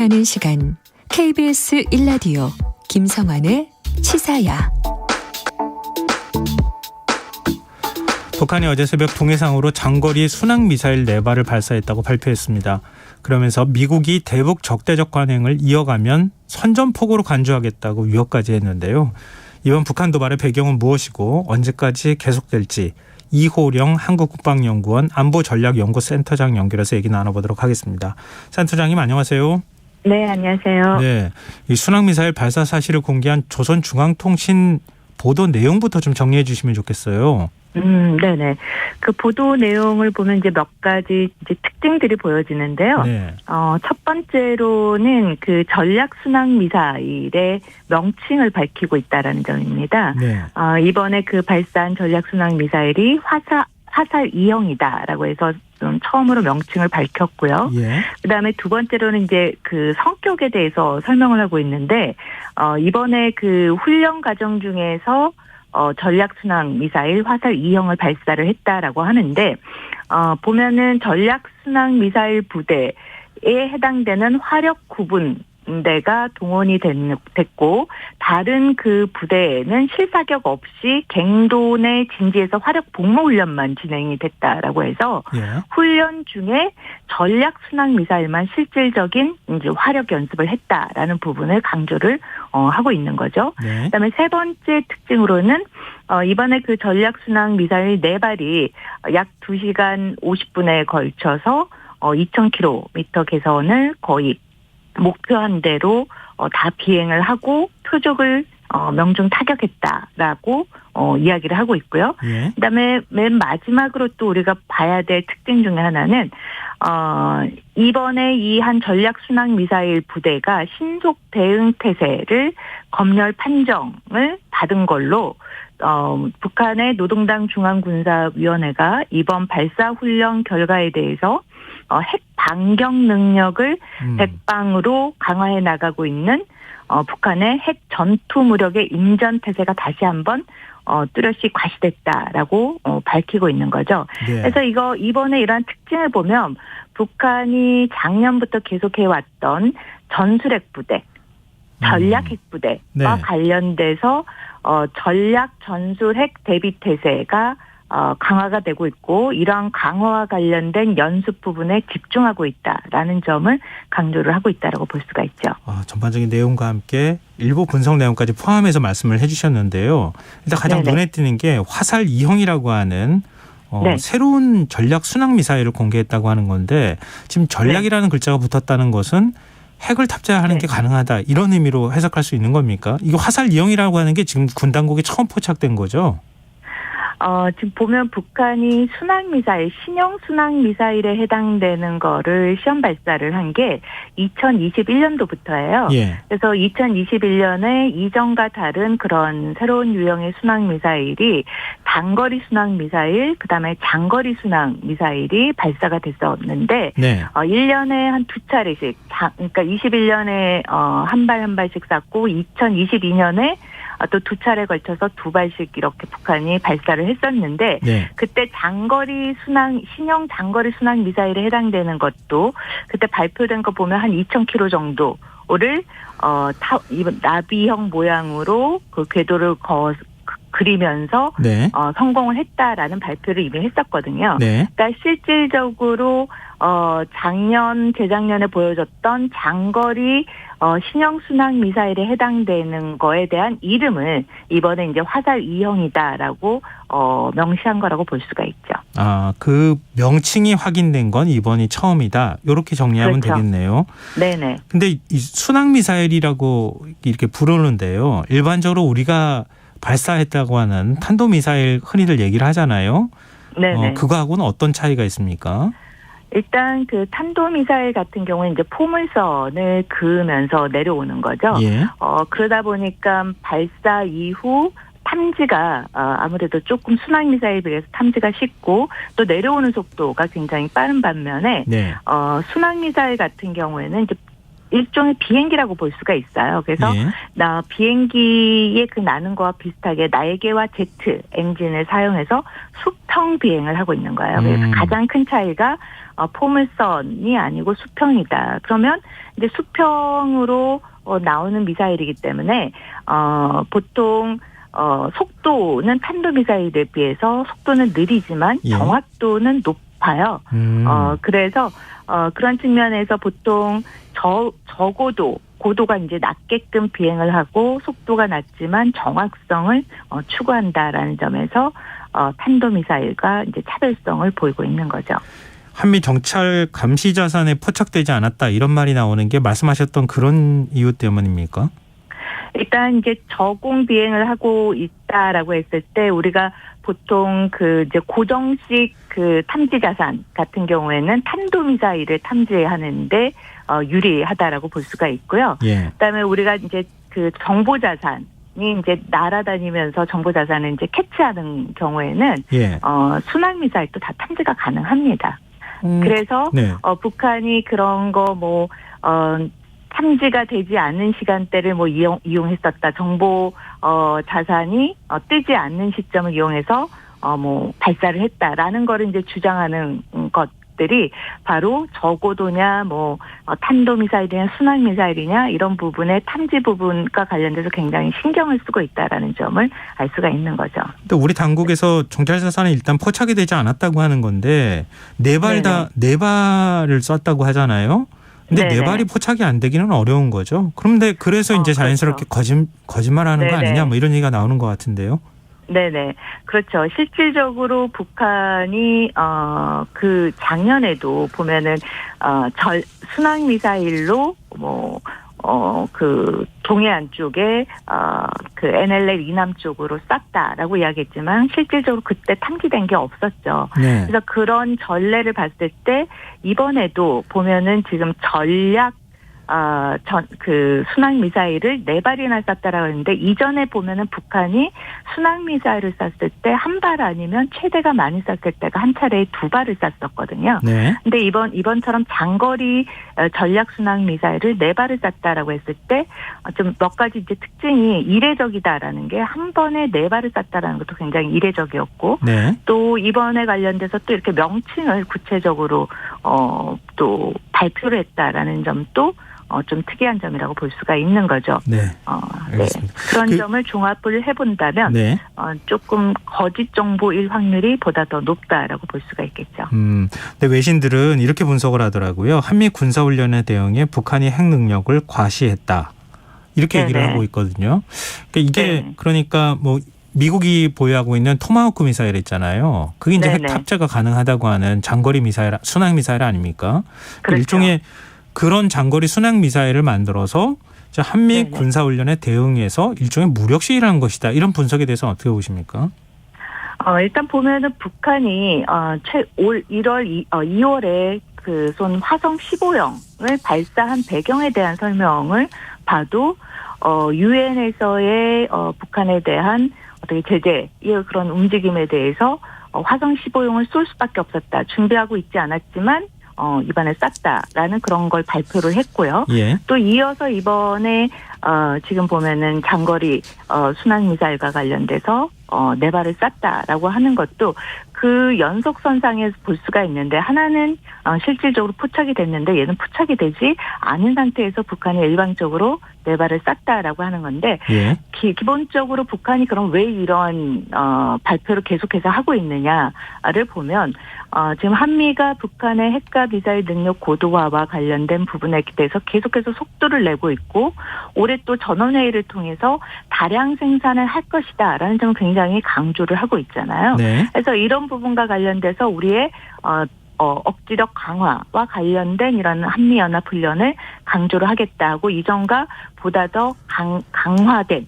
하는 시간 KBS 1라디오 김성환의 시사야. 북한이 어제 새벽 동해상으로 장거리 순항미사일 4발을 발사했다고 발표했습니다. 그러면서 미국이 대북 적대적 관행을 이어가면 선전포고로 간주하겠다고 위협까지 했는데요. 이번 북한 도발의 배경은 무엇이고 언제까지 계속될지 이호령 한국국방연구원 안보전략연구센터장 연결해서 얘기 나눠보도록 하겠습니다. 센터장님 안녕하세요. 네, 안녕하세요. 네, 이 순항미사일 발사 사실을 공개한 조선중앙통신 보도 내용부터 좀 정리해 주시면 좋겠어요. 네네. 그 보도 내용을 보면 이제 몇 가지 이제 특징들이 보여지는데요. 네. 첫 번째로는 그 전략 순항 미사일의 명칭을 밝히고 있다라는 점입니다. 네. 이번에 그 발사한 전략 순항 미사일이 화살 2형이다라고 해서 좀 처음으로 명칭을 밝혔고요. 예. 그다음에 두 번째로는 이제 그 성격에 대해서 설명을 하고 있는데 이번에 그 훈련 과정 중에서 전략 순항 미사일 화살 2형을 발사를 했다라고 하는데 보면은 전략 순항 미사일 부대에 해당되는 화력 구분대가 동원이 됐고 다른 그 부대에는 실사격 없이 갱도 내 진지에서 화력 복무 훈련만 진행이 됐다라고 해서 예. 훈련 중에 전략 순항 미사일만 실질적인 이제 화력 연습을 했다라는 부분을 강조를 하고 있는 거죠. 네. 그다음에 세 번째 특징으로는 이번에 그 전략 순항 미사일 4발이 약 2시간 50분에 걸쳐서 2,000km 개선을 거의 목표한 대로 다 비행을 하고 표적을 명중 타격했다라고 이야기를 하고 있고요. 예. 그다음에 맨 마지막으로 또 우리가 봐야 될 특징 중에 하나는 이번에 이 한 전략 순항 미사일 부대가 신속 대응 태세를 검열 판정을 받은 걸로 북한의 노동당 중앙군사위원회가 이번 발사 훈련 결과에 대해서 핵 반격 능력을 백방으로 강화해 나가고 있는 북한의 핵 전투 무력의 임전 태세가 다시 한번 뚜렷이 과시됐다라고 밝히고 있는 거죠. 네. 그래서 이번에 이러한 특징을 보면 북한이 작년부터 계속해 왔던 전술핵 부대, 전략 핵 부대와 네. 관련돼서 전략 전술핵 대비 태세가 강화가 되고 있고 이러한 강화와 관련된 연습 부분에 집중하고 있다라는 점을 강조를 하고 있다라고 볼 수가 있죠. 전반적인 내용과 함께 일부 분석 내용까지 포함해서 말씀을 해주셨는데요. 일단 가장 네네. 눈에 띄는 게 화살 2형이라고 하는 네. 새로운 전략 순항 미사일을 공개했다고 하는 건데 지금 전략이라는 글자가 붙었다는 것은 핵을 탑재하는 게 가능하다 이런 의미로 해석할 수 있는 겁니까? 이거 화살 2형이라고 하는 게 지금 군 당국에 처음 포착된 거죠? 지금 보면 북한이 순항미사일, 신형 순항미사일에 해당되는 거를 시험 발사를 한 게 2021년도부터예요. 예. 그래서 2021년에 이전과 다른 그런 새로운 유형의 순항미사일이 단거리 순항미사일, 그다음에 장거리 순항미사일이 발사가 됐었는데 네. 1년에 한 2차례씩, 그러니까 21년에 한 발 한 발씩 쐈고 2022년에 또 2차례 걸쳐서 2발씩 이렇게 북한이 발사를 했었는데 네. 그때 장거리 순항 신형 장거리 순항 미사일에 해당되는 것도 그때 발표된 거 보면 한 2,000km 정도를 나비형 모양으로 그 궤도를 그리면서 네. 성공을 했다라는 발표를 이미 했었거든요. 네. 그러니까 실질적으로 재작년에 보여줬던 장거리 신형 순항 미사일에 해당되는 거에 대한 이름을 이번에 이제 화살 2형이다라고 명시한 거라고 볼 수가 있죠. 그 명칭이 확인된 건 이번이 처음이다. 이렇게 정리하면 그렇죠. 되겠네요. 네네. 근데 이 순항 미사일이라고 이렇게 부르는데요. 일반적으로 우리가 발사했다고 하는 탄도미사일 흔히들 얘기를 하잖아요. 네네. 그거하고는 어떤 차이가 있습니까? 일단 그 탄도미사일 같은 경우는 이제 포물선을 그으면서 내려오는 거죠. 예. 그러다 보니까 발사 이후 탐지가 아무래도 조금 순항미사일에 비해서 탐지가 쉽고 또 내려오는 속도가 굉장히 빠른 반면에 네. 순항미사일 같은 경우에는 이제 일종의 비행기라고 볼 수가 있어요. 그래서 예. 비행기의 그 나는 거와 비슷하게 날개와 제트 엔진을 사용해서 수평 비행을 하고 있는 거예요. 그래서 가장 큰 차이가 포물선이 아니고 수평이다. 그러면 이제 수평으로 나오는 미사일이기 때문에 보통 속도는 탄도미사일에 비해서 속도는 느리지만 예. 정확도는 높아요. 그래서 그런 측면에서 보통 적어도 고도가 이제 낮게끔 비행을 하고 속도가 낮지만 정확성을 추구한다라는 점에서 탄도미사일과 이제 차별성을 보이고 있는 거죠. 한미 정찰 감시 자산에 포착되지 않았다 이런 말이 나오는 게 말씀하셨던 그런 이유 때문입니까? 일단 이제 저공 비행을 하고 있다라고 했을 때 우리가 보통 그 이제 고정식 그 탐지 자산 같은 경우에는 탄도미사일을 탐지하는데 유리하다라고 볼 수가 있고요. 예. 그다음에 우리가 이제 그 정보 자산이 이제 날아다니면서 정보 자산을 이제 캐치하는 경우에는 예. 순항 미사일도 다 탐지가 가능합니다. 그래서 네. 북한이 그런 거 탐지가 되지 않는 시간대를 이용했었다. 정보 자산이 뜨지 않는 시점을 이용해서 발사를 했다라는 거를 이제 주장하는 것들이 바로 저고도냐 탄도미사일이냐 순항미사일이냐 이런 부분의 탐지 부분과 관련돼서 굉장히 신경을 쓰고 있다라는 점을 알 수가 있는 거죠. 또 우리 당국에서 정찰 자산은 일단 포착이 되지 않았다고 하는 건데 네 발을 쐈다고 하잖아요. 근데 네 발이 포착이 안 되기는 어려운 거죠. 그런데 그래서 이제 자연스럽게 그렇죠. 거짓말하는 거 아니냐 이런 얘기가 나오는 것 같은데요. 네네. 그렇죠. 실질적으로 북한이, 그 작년에도 보면은, 순항 미사일로 그 동해안 쪽에 그 NLL 이남 쪽으로 쐈다라고 이야기했지만 실질적으로 그때 탐지된 게 없었죠. 네. 그래서 그런 전례를 봤을 때 이번에도 보면은 지금 전략 그 순항 미사일을 4발이나 쐈다라고 했는데 이전에 보면은 북한이 순항 미사일을 쐈을 때 한 발 아니면 최대가 많이 쐈을 때가 한 차례에 2발을 쐈었거든요. 네. 근데 이번처럼 장거리 전략 순항 미사일을 4발을 쐈다라고 했을 때 좀 몇 가지 이제 특징이 이례적이다라는 게 한 번에 4발을 쐈다라는 것도 굉장히 이례적이었고 네. 또 이번에 관련돼서 또 이렇게 명칭을 구체적으로 또 발표를 했다라는 점도 좀 특이한 점이라고 볼 수가 있는 거죠. 네. 네. 알겠습니다. 그런 점을 종합을 해본다면 네. 조금 거짓 정보일 확률이 보다 더 높다라고 볼 수가 있겠죠. 근데 외신들은 이렇게 분석을 하더라고요. 한미 군사훈련에 대응해 북한이 핵 능력을 과시했다. 이렇게 얘기를 하고 있거든요. 이게 그러니까 미국이 보유하고 있는 토마호크 미사일 있잖아요. 그게 이제 핵 탑재가 가능하다고 하는 장거리 미사일, 순항 미사일 아닙니까? 그렇죠. 일종의 그런 장거리 순항 미사일을 만들어서 한미 군사훈련에 대응해서 일종의 무력 시위를 한 것이다. 이런 분석에 대해서 어떻게 보십니까? 일단 보면은 북한이 올 2월에 그 화성 15형을 발사한 배경에 대한 설명을 봐도 유엔에서의 북한에 대한 어떻게 제재 그런 움직임에 대해서 화성 15형을 쏠 수밖에 없었다. 준비하고 있지 않았지만 이번에 쐈다라는 그런 걸 발표를 했고요. 예. 또 이어서 이번에 지금 보면은 장거리 순항 미사일과 관련돼서 4발을 쐈다라고 하는 것도 그 연속선상에 볼 수가 있는데 하나는 실질적으로 포착이 됐는데 얘는 포착이 되지 않은 상태에서 북한이 일방적으로 4발을 쐈다라고 하는 건데 기본적으로 북한이 그럼 왜 이런 발표를 계속해서 하고 있느냐를 보면 지금 한미가 북한의 핵과 미사일 능력 고도화와 관련된 부분에 대해서 계속해서 속도를 내고 있고 올해 또 전원회의를 통해서 다량 생산을 할 것이다라는 점을 굉장히 강조를 하고 있잖아요. 네. 그래서 이런 부분과 관련돼서 우리의 억지력 강화와 관련된 이런 한미연합훈련을 강조를 하겠다고 이전과 보다 더 강화된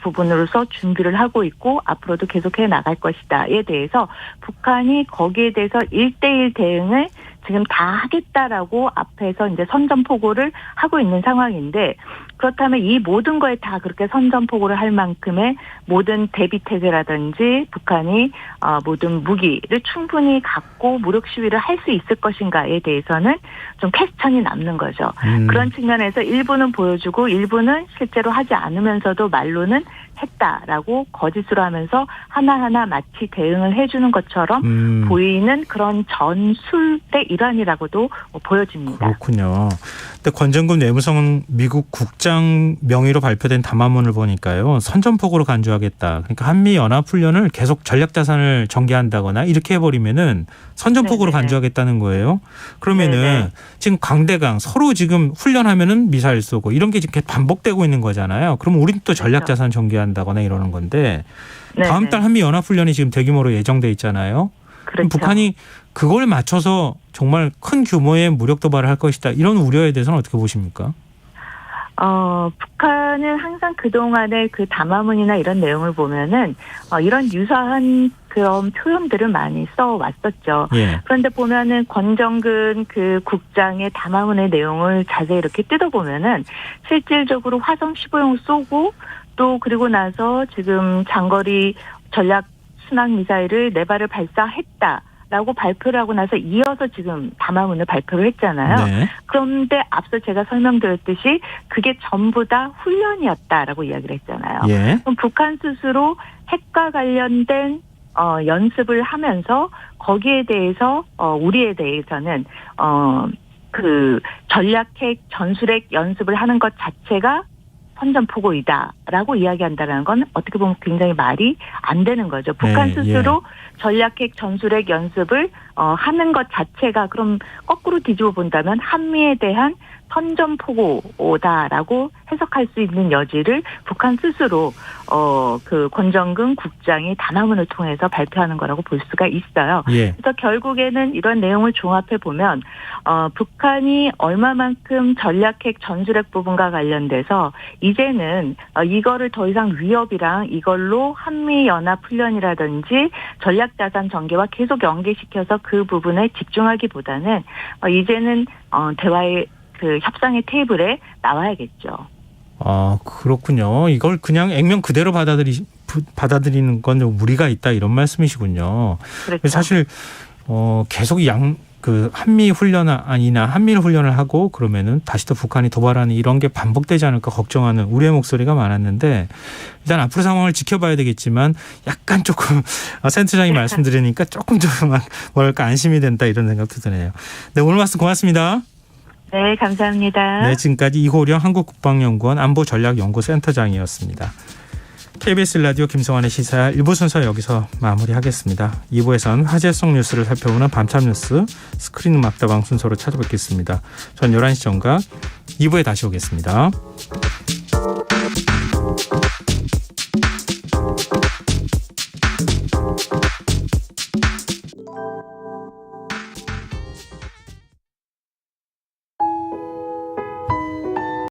부분으로서 준비를 하고 있고 앞으로도 계속해 나갈 것이다에 대해서 북한이 거기에 대해서 1대1 대응을 지금 다 하겠다라고 앞에서 이제 선전포고를 하고 있는 상황인데 그렇다면 이 모든 거에 다 그렇게 선전포고를 할 만큼의 모든 대비태세라든지 북한이 모든 무기를 충분히 갖고 무력 시위를 할 수 있을 것인가에 대해서는 좀 퀘스천이 남는 거죠. 그런 측면에서 일부는 보여주고 일부는 실제로 하지 않으면서도 말로는 했다라고 거짓으로 하면서 하나하나 마치 대응을 해주는 것처럼 보이는 그런 전술의 일환이라고도 보여집니다. 그렇군요. 근데 권정근 외무성 미국 국장 명의로 발표된 담화문을 보니까요. 선전포고로 간주하겠다. 그러니까 한미 연합 훈련을 계속 전략 자산을 전개한다거나 이렇게 해버리면은 선전포고로 네네. 간주하겠다는 거예요. 그러면은 네네. 지금 강대강 서로 지금 훈련하면은 미사일 쏘고 이런 게 지금 반복되고 있는 거잖아요. 그럼 우린 또 전략 자산 전개한다거나 이러는 건데 다음 달 한미 연합 훈련이 지금 대규모로 예정돼 있잖아요. 그럼 그렇죠. 북한이 그걸 맞춰서 정말 큰 규모의 무력 도발을 할 것이다. 이런 우려에 대해서는 어떻게 보십니까? 북한은 항상 그동안의 그 담화문이나 이런 내용을 보면은 이런 유사한 그런 표현들을 많이 써왔었죠. 예. 그런데 보면은 권정근 그 국장의 담화문의 내용을 자세히 이렇게 뜯어보면은 실질적으로 화성 15형 쏘고 또 그리고 나서 지금 장거리 전략 순항 미사일을 4발을 발사했다라고 발표를 하고 나서 이어서 지금 담화문을 발표를 했잖아요. 네. 그런데 앞서 제가 설명드렸듯이 그게 전부 다 훈련이었다라고 이야기를 했잖아요. 예. 그럼 북한 스스로 핵과 관련된 연습을 하면서 거기에 대해서 우리에 대해서는 그 전략핵 전술핵 연습을 하는 것 자체가 선전포고이다라고 이야기한다는 건 어떻게 보면 굉장히 말이 안 되는 거죠. 북한 스스로 전략핵 전술핵 연습을 하는 것 자체가 그럼 거꾸로 뒤집어 본다면 한미에 대한 선전포고다라고 해석할 수 있는 여지를 북한 스스로 그 권정근 국장이 담화문을 통해서 발표하는 거라고 볼 수가 있어요. 예. 그래서 결국에는 이런 내용을 종합해 보면 북한이 얼마만큼 전략핵 전술핵 부분과 관련돼서 이제는 이거를 더 이상 위협이랑 이걸로 한미 연합 훈련이라든지 전략 자산 전개와 계속 연계시켜서 그 부분에 집중하기보다는 이제는 대화의 그 협상의 테이블에 나와야겠죠. 그렇군요. 이걸 그냥 액면 그대로 받아들이는 건 좀 무리가 있다 이런 말씀이시군요. 그렇죠. 사실 계속 한미 훈련이나 한미일 훈련을 하고 그러면은 다시 또 북한이 도발하는 이런 게 반복되지 않을까 걱정하는 우려의 목소리가 많았는데 일단 앞으로 상황을 지켜봐야 되겠지만 약간 조금 센터장이 말씀드리니까 조금 뭐랄까 안심이 된다 이런 생각도 드네요. 네, 오늘 말씀 고맙습니다. 네, 감사합니다. 네, 지금까지 이호령 한국국방연구원 안보전략연구센터장이었습니다. KBS 라디오 김성환의 시사 1부 순서 여기서 마무리하겠습니다. 2부에서는 화제 속 뉴스를 살펴보는 밤참 뉴스 스크린 음악다방 순서로 찾아뵙겠습니다. 전 11시 정각 2부에 다시 오겠습니다.